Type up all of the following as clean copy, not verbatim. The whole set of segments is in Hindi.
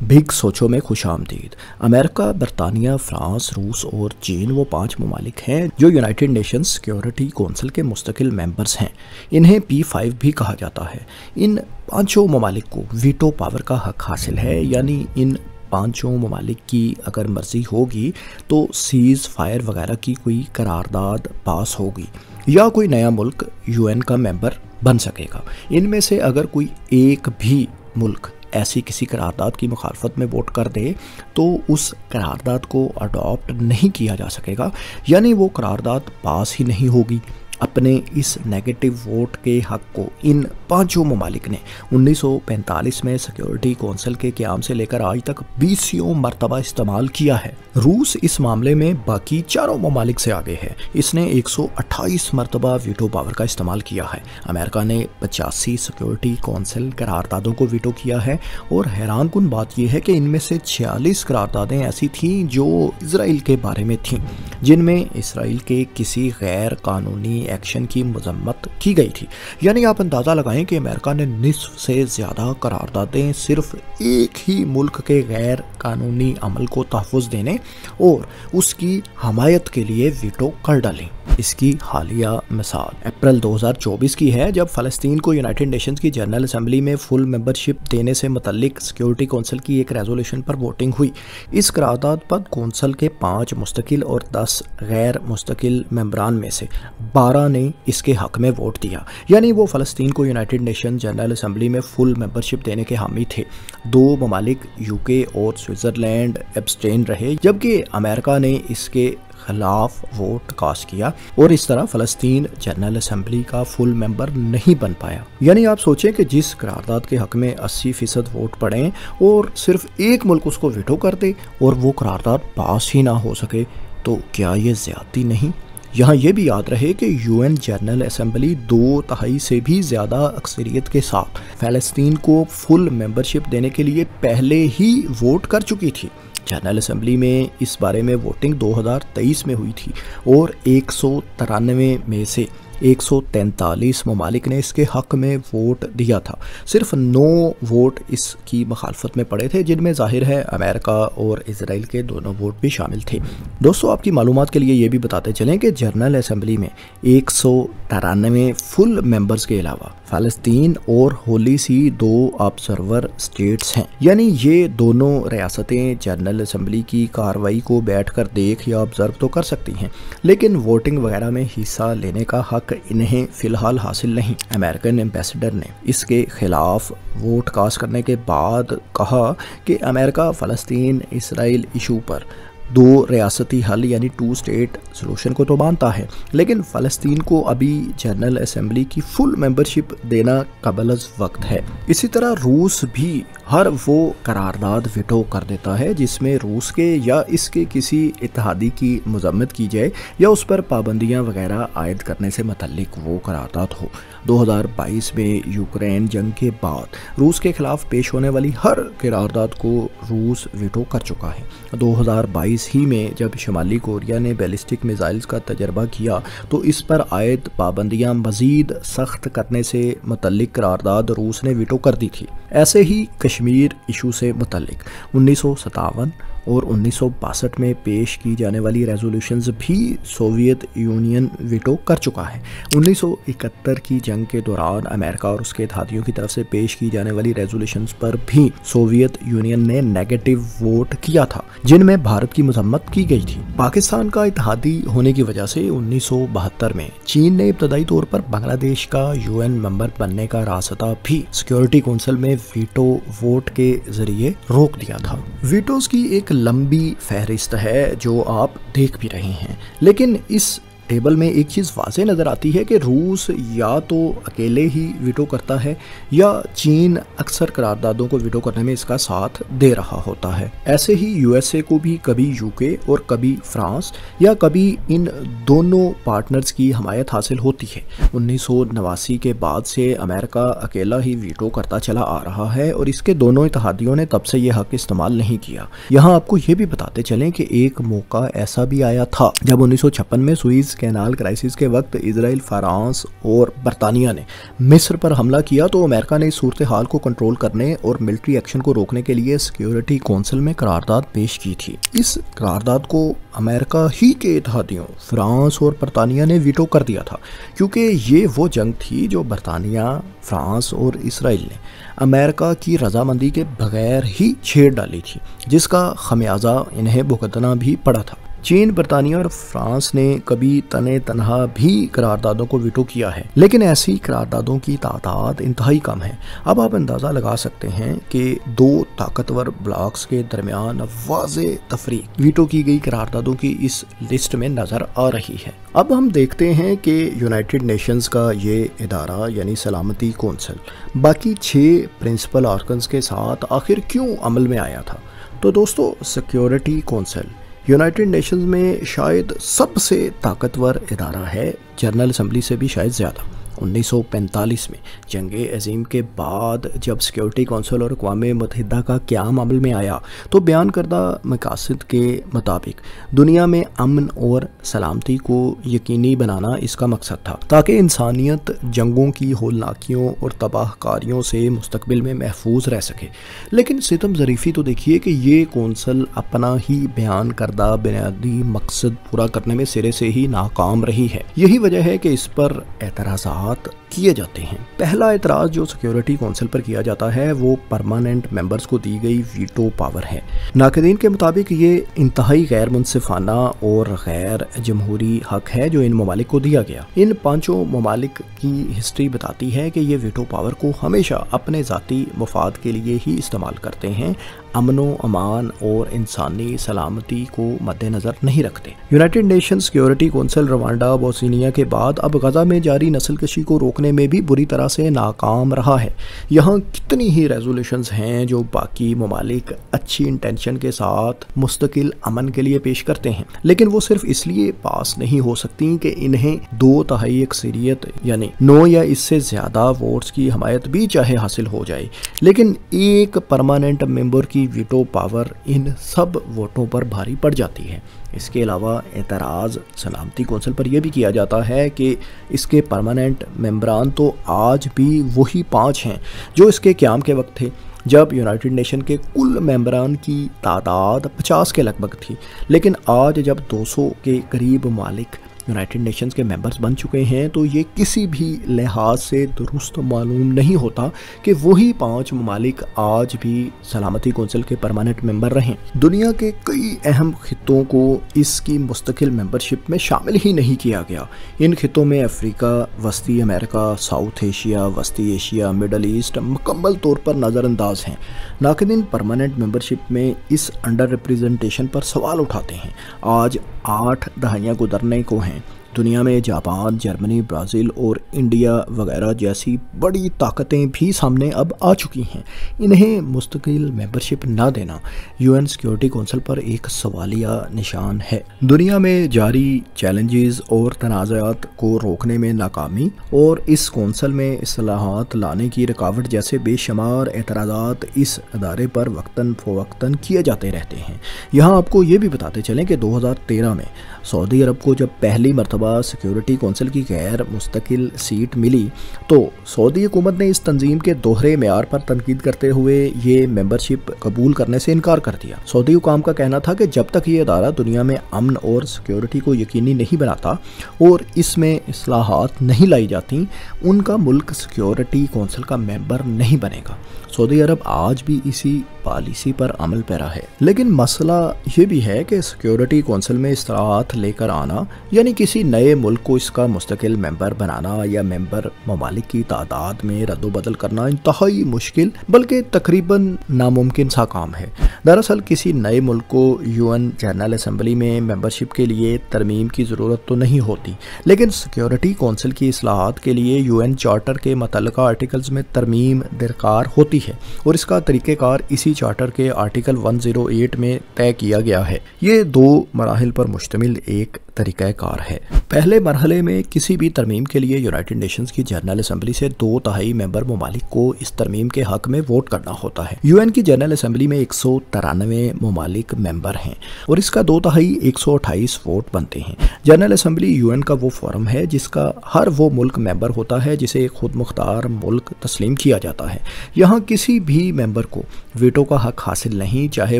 बिग सोचो में खुशामदीद। अमेरिका, बरतानिया, फ्रांस, रूस और चीन वो 5 ममालिक हैं जो यूनाइटेड नेशंस सिक्योरिटी कौंसिल के मुस्तकिल मेंबर्स हैं। इन्हें P5 भी कहा जाता है। इन 5 ममालिक को वीटो पावर का हक हासिल है, यानी इन 5 ममालिक की अगर मर्जी होगी तो सीज़ फायर वगैरह की कोई करारदाद पास होगी या कोई नया मुल्क UN का मेंबर बन सकेगा। इनमें से अगर कोई एक भी मुल्क ऐसी किसी करारदाद की मुखालफत में वोट कर दे तो उस करारदाद को अडॉप्ट नहीं किया जा सकेगा, यानी वो करारदाद पास ही नहीं होगी। अपने इस नेगेटिव वोट के हक को इन 5 ममालिक ने 1945 में सिक्योरिटी कौंसिल के क़याम से लेकर आज तक 20 मरतबा इस्तेमाल किया है। रूस इस मामले में बाकी 4 ममालिक से आगे है। इसने 128 मरतबा वीटो पावर का इस्तेमाल किया है। अमेरिका ने 85 सिक्योरिटी कौंसिल करारदादों को वीटो किया है और हैरानकुन बात यह है कि इनमें से 46 करारदादें ऐसी थीं जो इसराइल के बारे में थीं, जिनमें इसराइल के किसी गैर कानूनी एक्शन की मजम्मत की गई थी। यानी आप अंदाज़ा लगाएं कि अमेरिका ने निस्फ से ज़्यादा करारदादें सिर्फ एक ही मुल्क के गैर कानूनी अमल को तहफ़्फ़ुज़ देने और उसकी हमायत के लिए वीटो कर डाली। इसकी हालिया मिसाल अप्रैल 2024 की है, जब फ़लस्तीन को यूनाइटेड नेशंस की जनरल असेंबली में फुल मेंबरशिप देने से मुतल्लिक सिक्योरिटी कौंसिल की एक रेजोल्यूशन पर वोटिंग हुई। इस करारदाद पर कौंसिल के 5 मुस्तकिल और 10 गैर मुस्तकिल मेंबरान में से 12 ने इसके हक में वोट दिया, यानी वो फ़लस्तीन को यूनाइटेड नेशन जनरल असेंबली में फुल मेंबरशिप देने के हामी थे। 2 ममालिक UK और स्विट्ज़रलैंड एब्सटेन रहे, जबकि अमेरिका ने इसके खिलाफ वोट कास्ट किया और इस तरह फ़लस्तीन जनरल असेंबली का फुल मेंबर नहीं बन पाया। यानी आप सोचें कि जिस करारदाद के हक में 80% वोट पड़े और सिर्फ एक मुल्क उसको वीटो कर दे और वो करारदाद पास ही ना हो सके, तो क्या ये ज़्यादती नहीं? यहाँ ये भी याद रहे कि UN जनरल असेंबली 2/3 से भी ज़्यादा अक्सरियत के साथ फ़लस्तीन को फुल मेंबरशिप देने के लिए पहले ही वोट कर चुकी थी। जनरल असेंबली में इस बारे में वोटिंग 2023 में हुई थी और 193 में से 143 ममालिक ने इसके हक में वोट दिया था। सिर्फ 9 वोट इसकी मुखालफत में पड़े थे, जिनमें जाहिर है अमेरिका और इसराइल के दोनों वोट भी शामिल थे। दोस्तों, आपकी मालूमात के लिए ये भी बताते चलें कि जनरल असेंबली में 193 फुल मेंबर्स के अलावा फ़लस्तीन और होली सी 2 ऑब्जर्वर स्टेट्स हैं, यानी ये दोनों रियासतें जनरल असेंबली की कार्रवाई को बैठकर देख या ऑब्जर्व तो कर सकती हैं, लेकिन वोटिंग वगैरह में हिस्सा लेने का हक इन्हें फ़िलहाल हासिल नहीं। अमेरिकन एम्बेसडर ने इसके खिलाफ वोट कास्ट करने के बाद कहा कि अमेरिका फ़लस्तीन इसराइल इशू पर 2 रियासती हल यानी 2 स्टेट सोल्यूशन को तो मानता है, लेकिन फ़लस्तीन को अभी जनरल असेंबली की फुल मेंबरशिप देना कबल वक्त है। इसी तरह रूस भी हर वो करारदाद वीटो कर देता है जिसमें रूस के या इसके किसी इत्तेहादी की मजम्मत की जाए या उस पर पाबंदियां वगैरह आयद करने से मुतल्लिक वो करारदाद हो। 2022 में यूक्रेन जंग के बाद रूस के खिलाफ पेश होने वाली हर करारदाद को रूस वीटो कर चुका है। 2022 ही में जब शुमाली कोरिया ने बैलिस्टिक मिसाइल्स का तजर्बा किया तो इस पर आयद पाबंदियां मज़ीद सख्त करने से मुतल्लिक करारदाद रूस ने वीटो कर दी थी। ऐसे ही कश्मीर इशू से मुतल्लिक 1957 और 1962 में पेश की जाने वाली रेजोल्यूशंस भी सोवियत यूनियन वीटो कर चुका है। 1971 की जंग के दौरान अमेरिका और उसके इत्तेहादियों की तरफ से पेश की जाने वाली रेजोल्यूशंस पर भी सोवियत यूनियन ने नेगेटिव वोट किया था, जिनमें भारत की मजम्मत की गई थी। पाकिस्तान का इत्तेहादी होने की वजह से 1972 में चीन ने इब्तदाई तौर पर बांग्लादेश का UN मेंबर बनने का रास्ता भी सिक्योरिटी कौंसिल में वीटो वोट के जरिए रोक दिया था। वीटोज की एक लंबी फहरिस्त है जो आप देख भी रहे हैं, लेकिन इस टेबल में एक चीज़ वाज़ेह नज़र आती है कि रूस या तो अकेले ही वीटो करता है या चीन अक्सर करारदादों को वीटो करने में इसका साथ दे रहा होता है। ऐसे ही USA को भी कभी UK और कभी फ्रांस या कभी इन दोनों पार्टनर्स की हमायत हासिल होती है। 1989 के बाद से अमेरिका अकेला ही वीटो करता चला आ रहा है और इसके दोनों इत्तेहादियों ने तब से ये हक इस्तेमाल नहीं किया। यहाँ आपको ये भी बताते चलें कि एक मौका ऐसा भी आया था जब 1956 में सुइज कैनाल क्राइसिस के वक्त इजराइल, फ्रांस और बरतानिया ने मिस्र पर हमला किया तो अमेरिका ने इस सूरत हाल को कंट्रोल करने और मिलिट्री एक्शन को रोकने के लिए सिक्योरिटी काउंसिल में करारदाद पेश की थी। इस करारदाद को अमेरिका ही के इत्तेहादियों फ्रांस और बरतानिया ने वीटो कर दिया था, क्योंकि ये वो जंग थी जो बरतानिया, फ्रांस और इसराइल ने अमेरिका की रजामंदी के बगैर ही छेड़ डाली थी, जिसका खमियाजा इन्हें भुगतना भी पड़ा था। चीन, बरतानिया और फ्रांस ने कभी तने तनहा भी करारदादों को वीटो किया है, लेकिन ऐसी करारदादों की तादाद इंतहाई कम है। अब आप अंदाज़ा लगा सकते हैं कि दो ताकतवर ब्लॉक्स के दरमियान वाज़े तफरीक वीटो की गई करारदादों की इस लिस्ट में नज़र आ रही है। अब हम देखते हैं कि यूनाइटेड नेशंस का ये इदारा यानी सलामती कौंसल बाकी 6 प्रिंसिपल ऑर्गन्स के साथ आखिर क्यों अमल में आया था। तो दोस्तों, सिक्योरिटी कौंसल यूनाइटेड नेशंस में शायद सबसे ताकतवर इदारा है, जनरल असम्बली से भी शायद ज़्यादा। 1945 में जंग अजीम के बाद जब सिक्योरिटी काउंसिल और अक़वाम मुत्तहिदा का क़याम अमल में आया तो बयान करदा मकासद के मुताबिक दुनिया में अमन और सलामती को यकीनी बनाना इसका मकसद था, ताकि इंसानियत जंगों की होलनाकियों और तबाहकारियों से मुस्तकबिल में महफूज रह सके। लेकिन सितम ज़रीफ़ी तो देखिए कि ये कौंसल अपना ही बयान करदा बुनियादी मकसद पूरा करने में सिरे से ही नाकाम रही है। यही वजह है कि इस पर एतराज़ात किए जाते हैं। पहला एतराज़ जो सिक्योरिटी काउंसिल पर किया जाता है वो परमानेंट मेंबर्स को दी गई वीटो पावर है। नाक़दीन के मुताबिक ये इंतहाई गैर मुनसिफाना और गैर जमहूरी हक है जो इन ममालिक को दिया गया। इन 5 ममालिक की हिस्ट्री बताती है कि ये वीटो पावर को हमेशा अपने ज़ाती मफाद के लिए ही इस्तेमाल करते हैं, अमनो अमान और इंसानी सलामती को मद्देनज़र नहीं रखते। United nation security council Rwanda, Bosnia के बाद अब गजा में जारी नस्लकशी को रोकने में भी बुरी तरह से नाकाम रहा है। यहाँ कितनी ही रेजोल्यूशंस हैं जो बाकी ममालिक अच्छी इंटेंशन के साथ मुस्तकिल अमन के लिए पेश करते हैं, लेकिन वो सिर्फ इसलिए पास नहीं हो सकती कि इन्हें 2/3 अक्सरियत यानी 9 या इससे ज़्यादा वोट्स की हमायत भी चाहे हासिल हो जाए, लेकिन एक परमानेंट मेंबर की वीटो पावर इन सब वोटों पर भारी पड़ जाती है। इसके अलावा एतराज़ सलामती कौंसिल पर यह भी किया जाता है कि इसके परमानेंट मेंबरान तो आज भी वही 5 हैं जो इसके क़याम के वक्त थे, जब यूनाइटेड नेशन के कुल मेंबरान की तादाद 50 के लगभग थी। लेकिन आज जब 200 के करीब ममालिक यूनाइटेड नेशंस के मेंबर्स बन चुके हैं तो ये किसी भी लिहाज से दुरुस्त मालूम नहीं होता कि वही 5 ममालिक आज भी सलामती कौंसिल के परमानेंट मेंबर रहें। दुनिया के कई अहम खित्तों को इसकी मुस्तकिल मेंबरशिप में शामिल ही नहीं किया गया। इन खित्तों में अफ्रीका, वस्ती अमेरिका, साउथ एशिया, वस्ती एशिया, मिडल ईस्ट मुकम्मल तौर पर नज़रअंदाज हैं। नाक़दीन परमानेंट मेंबरशिप में इस अंडर रिप्रेजेंटेशन पर सवाल उठाते हैं। आज 8 दहाइयाँ गुजरने को हैं। दुनिया में जापान, जर्मनी, ब्राज़ील और इंडिया वगैरह जैसी बड़ी ताकतें भी सामने अब आ चुकी हैं। इन्हें मुस्तकिल मेंबरशिप ना देना यूएन सिक्योरिटी काउंसिल पर एक सवालिया निशान है। दुनिया में जारी चैलेंजेस और तनाज़ात को रोकने में नाकामी और इस काउंसिल में इस्लाहात लाने की रुकावट जैसे बेशुमार एतराज़ात इस अदारे पर वक्तन फ़वक्तन किए जाते रहते हैं। यहाँ आपको ये भी बताते चलें कि 2013 में सऊदी अरब को जब पहली मरतबा सिक्योरिटी काउंसिल की गैर मुस्तकिल सीट मिली तो सऊदी हुकूमत ने इस तंजीम के दोहरे मेयार पर तनकीद करते हुए ये मेंबरशिप कबूल करने से इनकार कर दिया। सऊदी हुकाम का कहना था कि जब तक ये अदारा दुनिया में अमन और सिक्योरिटी को यकीनी नहीं बनाता और इसमें इस्लाहात नहीं लाई जाती, उनका मुल्क सिक्योरिटी काउंसिल का मेंबर नहीं बनेगा। सऊदी अरब आज भी इसी पॉलिसी पर अमल पैरा है। लेकिन मसला ये भी है कि सिक्योरिटी काउंसिल में इस्लाहात लेकर आना यानी किसी नए मुल्क को इसका मुस्तकिल मेंबर बनाना या मेंबर ममालिक की तादाद में रद्दोबदल करना इंतहाई मुश्किल बल्कि तकरीबन नामुमकिन सा काम है। दरअसल किसी नए मुल्क को यूएन जनरल असम्बली में मेंबरशिप के लिए तरमीम की ज़रूरत तो नहीं होती, लेकिन सिक्योरिटी काउंसिल की इस्लाहात के लिए यूएन चार्टर के मुतल्लिका आर्टिकल्स में तरमीम दरकार होती है और इसका तरीक़ेकार इसी चार्टर के आर्टिकल 108 में तय किया गया है। ये 2 मराहिल पर मुश्तमिल एक तरीक़ाकार है। पहले मरहले में किसी भी तरमीम के लिए यूनाइटेड नेशंस की जनरल असम्बली से 2/3 मेंबर ममालिक को इस तरमीम के हक में वोट करना होता है। यूएन की जनरल असम्बली में 130 93 ममालिक मेंबर हैं और इसका 2/3 128 वोट बनते हैं। जनरल असेंबली यूएन का वो फोरम है जिसका हर वो मुल्क मेंबर होता है जिसे एक खुद मुख्तार मुल्क तस्लीम किया जाता है। यहाँ किसी भी मेंबर को वीटो का हक हासिल नहीं, चाहे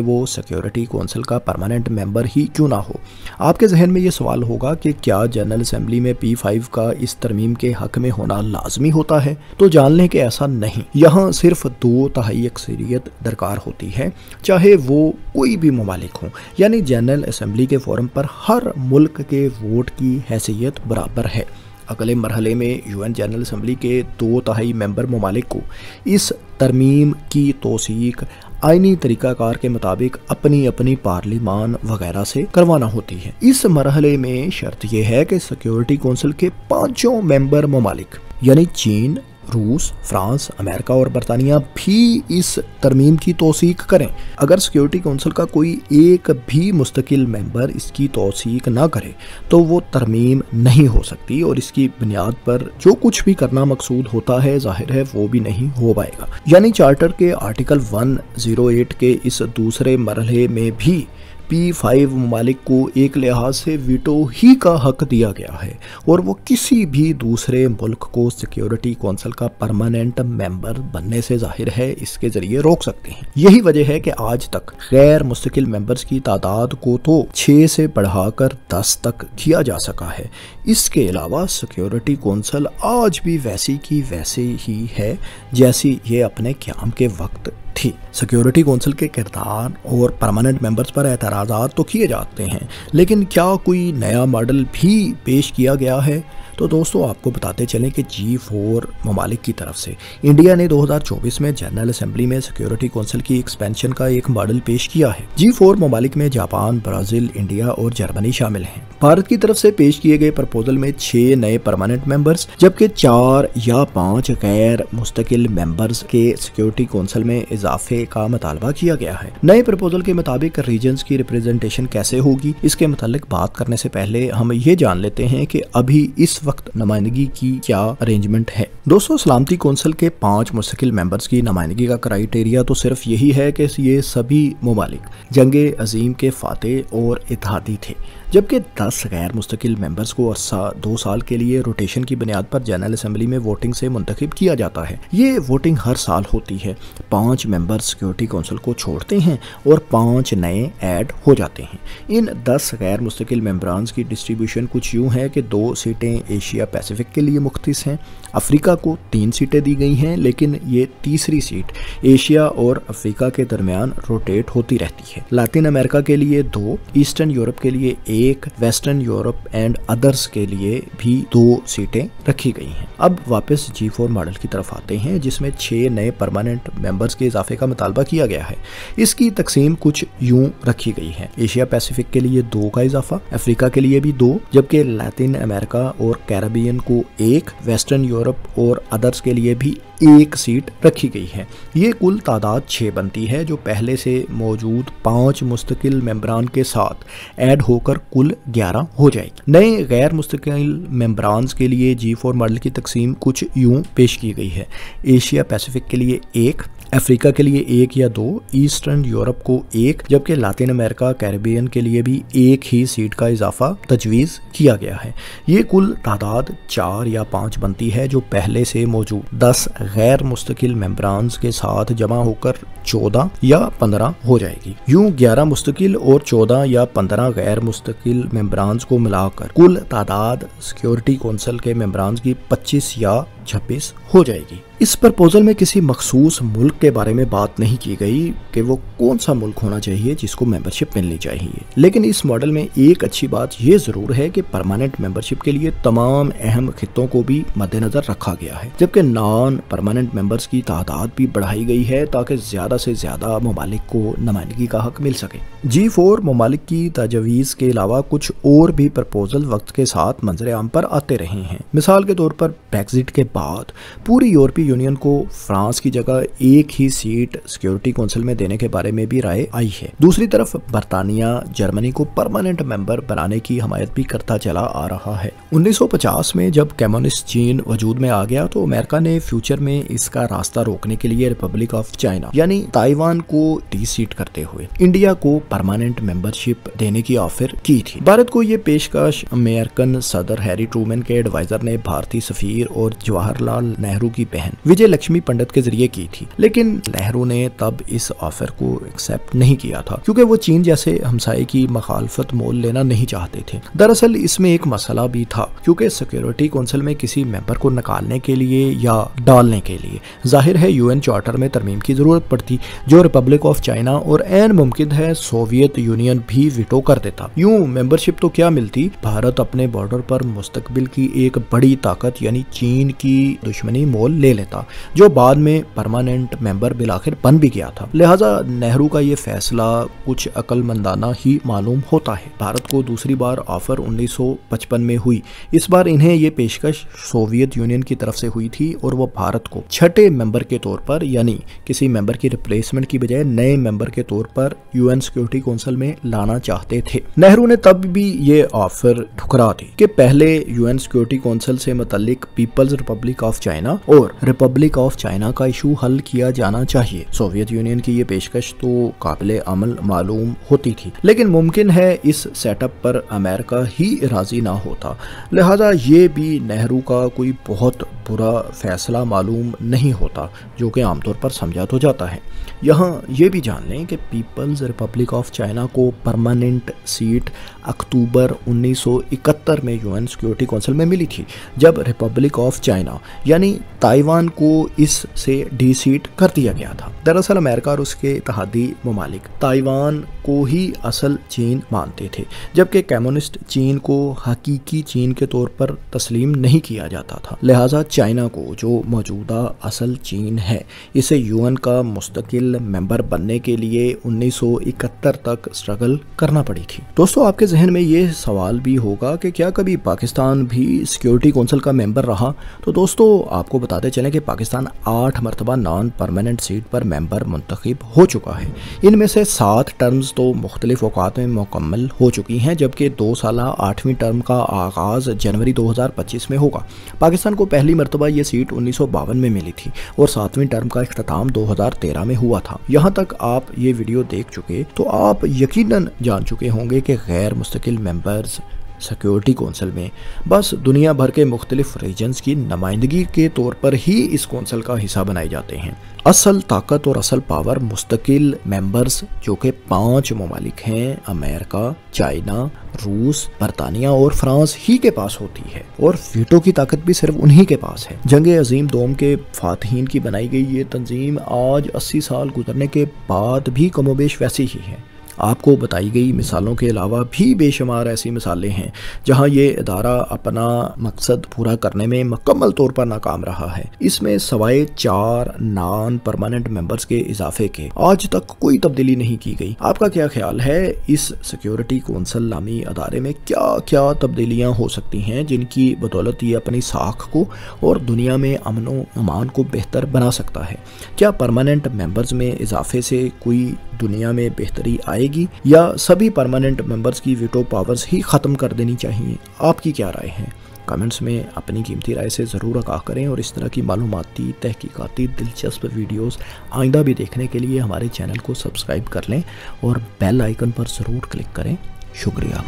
वो सिक्योरिटी कौंसिल का परमानेंट मेंबर ही क्यों ना हो। आपके जहन में ये सवाल होगा कि क्या जनरल असेंबली में P5 का इस तरमीम के हक में होना लाजमी होता है? तो जान लें कि ऐसा नहीं। यहाँ सिर्फ 2/3 अक्सरियत दरकार होती है, चाहे वो कोई भी ममालिक हो। यानी जनरल असेंबली के फोरम पर हर मुल्क के वोट की हैसियत बराबर है। अगले मरहले में यूएन जनरल असेंबली के 2/3 मेंबर ममालिक को इस तरमीम की तौसीक आईनी तरीकाकार के मुताबिक अपनी अपनी पार्लिमान वगैरह से करवाना होती है। इस मरहले में शर्त यह है कि सिक्योरिटी कौंसिल के 5 मेंबर ममालिक यानी चीन, रूस, फ्रांस, अमेरिका और बरतानिया भी इस तरमीम की तौसीक करें। अगर सिक्योरिटी कौंसिल का कोई एक भी मुस्तकिल मेंबर इसकी तौसीक ना करे तो वो तरमीम नहीं हो सकती और इसकी बुनियाद पर जो कुछ भी करना मकसूद होता है जाहिर है वो भी नहीं हो पाएगा। यानी चार्टर के आर्टिकल 108 के इस दूसरे मरहले में भी P5 ममालिक को एक लिहाज से वीटो ही का हक दिया गया है और वो किसी भी दूसरे मुल्क को सिक्योरिटी कौंसिल का परमानेंट मेंबर बनने से जाहिर है इसके जरिए रोक सकते हैं। यही वजह है कि आज तक गैर मुस्तकिल मेंबर्स की तादाद को तो 6 से बढ़ाकर 10 तक किया जा सका है। इसके अलावा सिक्योरिटी कौंसिल आज भी वैसी की वैसे ही है जैसी ये अपने क़याम के वक्त थी। सिक्योरिटी कौंसिल के किरदार और परमानेंट मेंबर्स पर एतराज़ात तो किए जाते हैं, लेकिन क्या कोई नया मॉडल भी पेश किया गया है? तो दोस्तों आपको बताते चलें कि G4 ममालिक की तरफ से इंडिया ने 2024 में जनरल असेंबली में सिक्योरिटी कौंसिल की एक्सपेंशन का एक मॉडल पेश किया है। G4 ममालिक में जापान, ब्राज़ील, इंडिया और जर्मनी शामिल हैं। भारत की तरफ से पेश किए गए प्रपोजल में 6 नए परमानेंट मेंबर्स जबकि 4 या 5 गैर मुस्तकिल मेंबर्स के सिक्योरिटी कौंसिल में इजाफे का मुतालबा किया गया है। नए प्रपोजल के मुताबिक रीजन्स की रिप्रेजेंटेशन कैसे होगी, इसके मुतालिक बात करने से पहले हम ये जान लेते हैं कि अभी इस वक्त नुमाइंदगी की क्या अरेंजमेंट है। दोस्तों सलामती कौंसिल के 5 मुस्तकिल मेंबर्स की नुमाइंदगी का क्राइटेरिया तो सिर्फ यही है कि ये सभी ममालिक जंगे अजीम के फातेह और इत्तेहादी थे, जबकि 10 गैर मुस्तकिल मेंबर्स को अरसा 2 साल के लिए रोटेशन की बुनियाद पर जनरल असेंबली में वोटिंग से मुंतखब किया जाता है। ये वोटिंग हर साल होती है। 5 मेंबर्स सिक्योरिटी कौंसिल को छोड़ते हैं और 5 नए ऐड हो जाते हैं। इन 10 गैर मुस्तकिल मेंबरान की डिस्ट्रीब्यूशन कुछ यूँ है कि 2 सीटें एशिया पैसिफिक के लिए मुख्तस हैं। अफ्रीका को 3 सीटें दी गई हैं, लेकिन ये तीसरी सीट एशिया और अफ्रीका के दरमियान रोटेट होती रहती है। लातिन अमेरिका के लिए 2, ईस्टर्न यूरोप के लिए 1, वेस्टर्न यूरोप एंड अदर्स के लिए भी 2 सीटें रखी गई हैं। अब वापस G4 मॉडल की तरफ आते हैं जिसमें 6 नए परमानेंट मेंबर्स के इजाफे का मुतालबा किया गया है। इसकी तकसीम कुछ यूं रखी गई है। एशिया पैसिफिक के लिए 2 का इजाफा, अफ्रीका के लिए भी 2, जबकि लातिन अमेरिका और कैरेबियन को 1, वेस्टर्न यूरोप और अदर्स के लिए भी 1 सीट रखी गई है। ये कुल तादाद 6 बनती है जो पहले से मौजूद 5 मुस्तकिल मेंबरान के साथ ऐड होकर कुल 11 हो जाएगी। नए गैर मुस्तकिल मेंबरान के लिए G4 मॉडल की तकसीम कुछ यूं पेश की गई है। एशिया पैसिफिक के लिए 1, अफ्रीका के लिए 1 या 2, ईस्टर्न यूरोप को 1, जबकि लातिन अमेरिका कैरेबियन के लिए भी 1 ही सीट का इजाफा तजवीज़ किया गया है। ये कुल तादाद 4 या 5 बनती है जो पहले से मौजूद 10 गैर मुस्तकिल मेंबरान के साथ जमा होकर 14 या 15 हो जाएगी। यूं 11 मुस्तकिल और 14 या 15 गैर मुस्तकिल मेंबरान को मिलाकर कुल तादाद सिक्योरिटी कौंसिल के मेंबरान की 25 या 26 हो जाएगी। इस प्रपोजल में किसी मखसूस मुल्क के बारे में बात नहीं की गई कि वो कौन सा मुल्क होना चाहिए जिसको मेंबरशिप मिलनी चाहिए, लेकिन इस मॉडल में एक अच्छी बात यह जरूर है कि परमानेंट मेंबरशिप के लिए तमाम अहम खित्तों को भी मद्देनजर रखा गया है, जबकि नॉन परमानेंट मेंबर्स की तादाद भी बढ़ाई गई है ताकि ज्यादा से ज्यादा ममालिक को नुमाइंदगी का हक मिल सके। G4 ममालिक की तजवीज़ के अलावा कुछ और भी प्रपोजल वक्त के साथ मंजर आम पर आते रहे हैं। मिसाल के तौर पर ब्रेक्जिट के बाद पूरी यूरोपीय यूनियन को फ्रांस की जगह एक ही सीट सिक्योरिटी काउंसिल में देने के बारे में भी राय आई है। दूसरी तरफ बर्तानिया जर्मनी को परमानेंट मेंबर बनाने की हमायत भी करता चला आ रहा है। 1950 में जब कम्युनिस्ट चीन वजूद में आ गया तो अमेरिका ने फ्यूचर में इसका रास्ता रोकने के लिए रिपब्लिक ऑफ चाइना यानी ताइवान को डी-सीट करते हुए इंडिया को परमानेंट मेंबरशिप देने की ऑफर की थी। भारत को ये पेशकश अमेरिकन सदर हैरी ट्रूमैन के एडवाइजर ने भारतीय सफीर और जवाहरलाल नेहरू की बहन विजय लक्ष्मी पंडित के जरिए की थी, लेकिन नेहरू ने तब इस ऑफर को एक्सेप्ट नहीं किया था क्योंकि वो चीन जैसे हमसाये की मखालफत मोल लेना नहीं चाहते थे। दरअसल इसमें एक मसला भी था क्योंकि सिक्योरिटी काउंसिल में किसी मेंबर को निकालने के लिए या डालने के लिए जाहिर है यूएन चार्टर में तरमीम की जरूरत पड़ती, जो रिपब्लिक ऑफ चाइना और एन मुमकिन है सोवियत यूनियन भी विटो कर देता। यूं मेंबरशिप तो क्या मिलती, भारत अपने बॉर्डर पर मुस्तकबिल की एक बड़ी ताकत यानी चीन की दुश्मनी मोल ले लेता, जो बाद में परमानेंट मेंबर बिलाखिर बन भी गया था। लिहाजा नेहरू का ये फैसला कुछ अक्लमंदाना ही मालूम होता है। भारत को दूसरी बार ऑफर 1955 में हुई। इस बार इन्हें ये पेशकश सोवियत यूनियन की तरफ से हुई थी और वो भारत को छठे मेंबर के तौर पर यानी किसी मेंबर की रिप्लेसमेंट की बजाय नए मेंबर के तौर पर यूएन सिक्योरिटी काउंसिल में लाना चाहते थे। नेहरू ने तब भी ये ऑफर ठुकरा दी कि पहले यूएन सिक्योरिटी काउंसिल से मुतल्लिक पीपल्स रिपब्लिक ऑफ चाइना और रिपब्लिक ऑफ चाइना का इशू हल किया जाना चाहिए। सोवियत यूनियन की ये पेशकश तो काबिले अमल मालूम होती थी, लेकिन मुमकिन है इस सेटअप पर अमेरिका ही राजी ना होता। लिहाजा ये भी नेहरू का कोई बहुत बुरा फैसला मालूम नहीं होता, जो कि आमतौर पर समझा तो जाता है। यहाँ ये भी जान लें कि पीपल्स रिपब्लिक ऑफ चाइना को परमानेंट सीट अक्टूबर 1971 में यूएन सिक्योरिटी काउंसिल में मिली थी, जब रिपब्लिक ऑफ चाइना यानी ताइवान को इस से डी सीट कर दिया गया था। दरअसल अमेरिका और उसके इत्तेहादी ममालिक ताइवान को ही असल चीन मानते थे, जबकि कम्युनिस्ट चीन को हकीकी चीन के तौर पर तस्लीम नहीं किया जाता था। लिहाजा चाइना को, जो मौजूदा असल चीन है, इसे यूएन का मुस्तकिल मेंबर बनने के लिए 1971 तक स्ट्रगल करना पड़ी थी। दोस्तों, आपके जहन में ये सवाल भी होगा कि क्या कभी पाकिस्तान भी सिक्योरिटी काउंसिल का मेंबर रहा? तो दोस्तों, आपको बताते चलें कि पाकिस्तान 8 मरतबा नॉन परमानेंट सीट पर मेंबर मुंतखब हो चुका है। इनमें से 7 टर्म्स तो मुख्तलिफ औकात में मुकम्मल हो चुकी हैं, जबकि 2 साला 8वीं टर्म का आगाज जनवरी 2025 में होगा। पाकिस्तान को पहली मरतबा ये सीट 1952 में मिली थी और 7वीं टर्म का इख्तिताम 2013 में हुआ था। यहाँ तक आप ये वीडियो देख चुके तो आप यकीनन जान चुके होंगे कि गैर मुस्तकिल मेंबर्स सिक्योरिटी काउंसिल में बस दुनिया भर के मुख्तलिफ रीजन्स की नुमाइंदगी के तौर पर ही इस काउंसिल का हिस्सा बनाए जाते हैं। असल ताकत और असल पावर मुस्तकिल मेंबर्स जो कि 5 ममालिक हैं, अमेरिका, चाइना, रूस, बर्तानिया और फ्रांस ही के पास होती है, और वीटो की ताकत भी सिर्फ उन्हीं के पास है। जंग अजीम दोम के फातहीन की बनाई गई ये तंजीम आज 80 साल गुजरने के बाद भी कमोबेश वैसी ही है। आपको बताई गई मिसालों के अलावा भी बेशुमार ऐसी मिसालें हैं जहां ये इदारा अपना मकसद पूरा करने में मुकम्मल तौर पर नाकाम रहा है। इसमें सवाए 4 नॉन परमानेंट मेंबर्स के इजाफे के आज तक कोई तब्दीली नहीं की गई। आपका क्या ख्याल है, इस सिक्योरिटी काउंसिल नामी अदारे में क्या क्या तब्दीलियां हो सकती हैं जिनकी बदौलत ये अपनी साख को और दुनिया में अमन व अमान को बेहतर बना सकता है? क्या परमानेंट मेंबर्स में इजाफे से कोई दुनिया में बेहतरी आएगी या सभी परमानेंट मेंबर्स की वीटो पावर्स ही ख़त्म कर देनी चाहिए? आपकी क्या राय है? कमेंट्स में अपनी कीमती राय से ज़रूर आगाह करें और इस तरह की मालूमाती तहकीकाती दिलचस्प वीडियोस आइंदा भी देखने के लिए हमारे चैनल को सब्सक्राइब कर लें और बेल आइकन पर ज़रूर क्लिक करें। शुक्रिया।